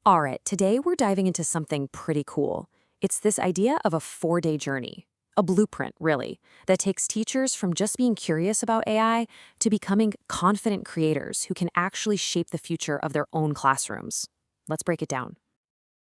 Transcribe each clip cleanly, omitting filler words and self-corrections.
All right, today we're diving into something pretty cool. It's this idea of a 4-day journey, a blueprint, really, that takes teachers from just being curious about AI to becoming confident creators who can actually shape the future of their own classrooms. Let's break it down.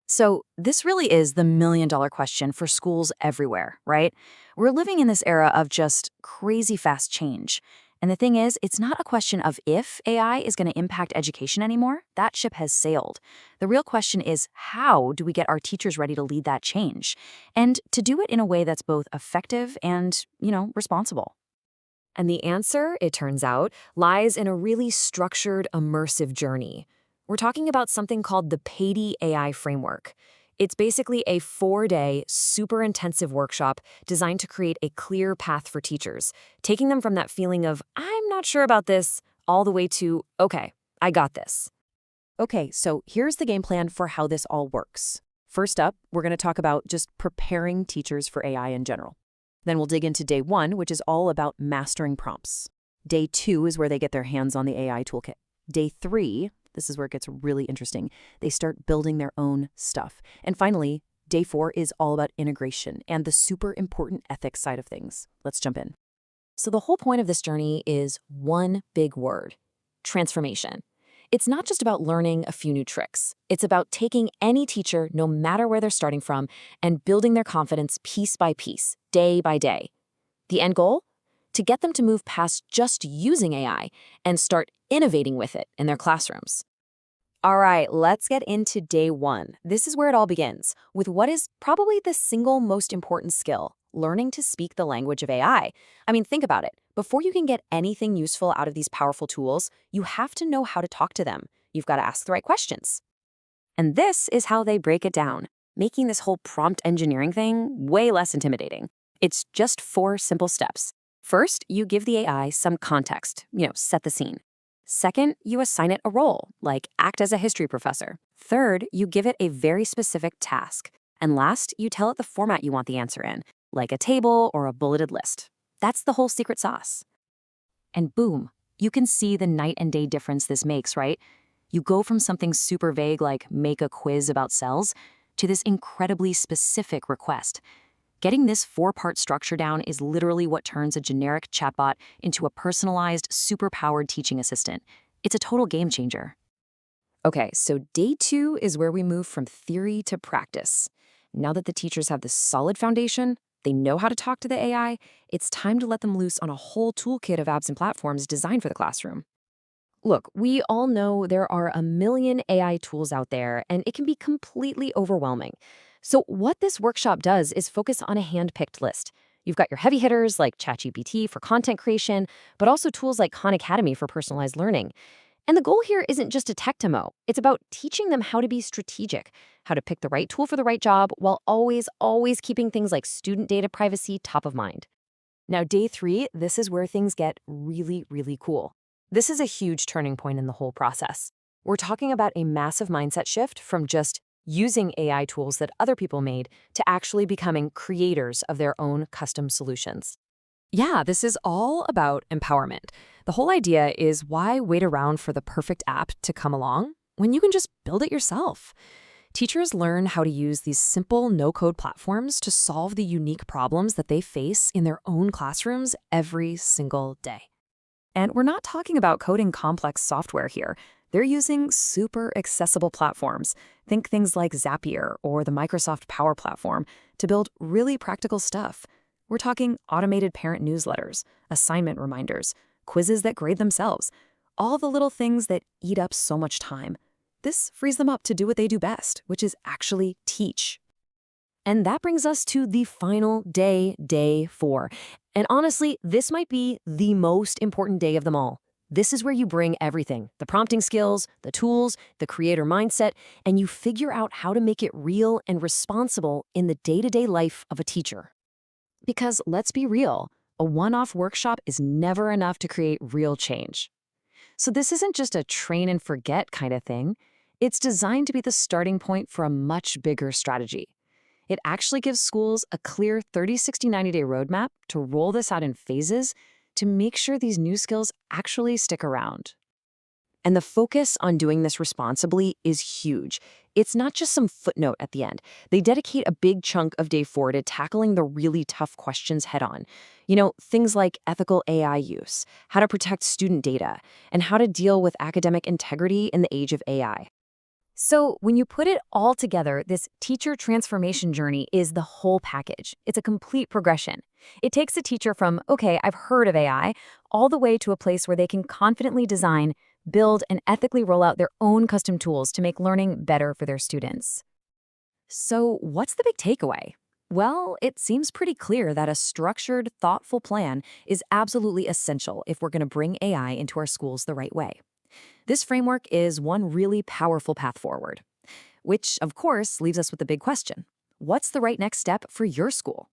So, this really is the million-dollar question for schools everywhere, right? We're living in this era of just crazy fast change. And the thing is, it's not a question of if AI is going to impact education anymore. That ship has sailed. The real question is, how do we get our teachers ready to lead that change? And to do it in a way that's both effective and, responsible. And the answer, it turns out, lies in a really structured, immersive journey. We're talking about something called the PADII AI framework. It's basically a 4-day, super intensive workshop designed to create a clear path for teachers, taking them from that feeling of, I'm not sure about this, all the way to, okay, I got this. Okay, so here's the game plan for how this all works. First up, we're going to talk about just preparing teachers for AI in general. Then we'll dig into day 1, which is all about mastering prompts. Day 2 is where they get their hands on the AI toolkit. Day 3, this is where it gets really interesting. They start building their own stuff. And finally, day 4 is all about integration and the super important ethics side of things. Let's jump in. So the whole point of this journey is one big word: transformation. It's not just about learning a few new tricks. It's about taking any teacher, no matter where they're starting from, and building their confidence piece by piece, day by day. The end goal? To get them to move past just using AI and start innovating with it in their classrooms. All right, let's get into day 1. This is where it all begins, with what is probably the single most important skill: learning to speak the language of AI. I mean, think about it. Before you can get anything useful out of these powerful tools, you have to know how to talk to them. You've got to ask the right questions. And this is how they break it down, making this whole prompt engineering thing way less intimidating. It's just 4 simple steps. First, you give the AI some context, set the scene. Second, you assign it a role, like act as a history professor. Third, you give it a very specific task. And last, you tell it the format you want the answer in, like a table or a bulleted list. That's the whole secret sauce. And boom, you can see the night and day difference this makes, right? You go from something super vague like make a quiz about cells to this incredibly specific request. Getting this 4-part structure down is literally what turns a generic chatbot into a personalized, super-powered teaching assistant. It's a total game changer. Okay, so day 2 is where we move from theory to practice. Now that the teachers have this solid foundation, they know how to talk to the AI, it's time to let them loose on a whole toolkit of apps and platforms designed for the classroom. Look, we all know there are a million AI tools out there, and it can be completely overwhelming. So what this workshop does is focus on a hand-picked list. You've got your heavy hitters like ChatGPT for content creation, but also tools like Khan Academy for personalized learning. And the goal here isn't just a tech demo. It's about teaching them how to be strategic, how to pick the right tool for the right job, while always keeping things like student data privacy top of mind. Now, day 3, this is where things get really, really cool. This is a huge turning point in the whole process. We're talking about a massive mindset shift from just using AI tools that other people made to actually becoming creators of their own custom solutions. Yeah, this is all about empowerment. The whole idea is, why wait around for the perfect app to come along when you can just build it yourself? Teachers learn how to use these simple no-code platforms to solve the unique problems that they face in their own classrooms every single day. And we're not talking about coding complex software here. They're using super accessible platforms. Think things like Zapier or the Microsoft Power Platform to build really practical stuff. We're talking automated parent newsletters, assignment reminders, quizzes that grade themselves, all the little things that eat up so much time. This frees them up to do what they do best, which is actually teach. And that brings us to the final day, day 4. And honestly, this might be the most important day of them all. This is where you bring everything: the prompting skills, the tools, the creator mindset, and you figure out how to make it real and responsible in the day-to-day life of a teacher. Because let's be real, a one-off workshop is never enough to create real change. So this isn't just a train and forget kind of thing. It's designed to be the starting point for a much bigger strategy. It actually gives schools a clear 30, 60, 90-day roadmap to roll this out in phases to make sure these new skills actually stick around. And the focus on doing this responsibly is huge. It's not just some footnote at the end. They dedicate a big chunk of day 4 to tackling the really tough questions head on. Things like ethical AI use, how to protect student data, and how to deal with academic integrity in the age of AI. So, when you put it all together, this teacher transformation journey is the whole package. It's a complete progression. It takes a teacher from, okay, I've heard of AI, all the way to a place where they can confidently design, build, and ethically roll out their own custom tools to make learning better for their students. So, what's the big takeaway? Well, it seems pretty clear that a structured, thoughtful plan is absolutely essential if we're going to bring AI into our schools the right way. This framework is one really powerful path forward, which, of course, leaves us with the big question. What's the right next step for your school?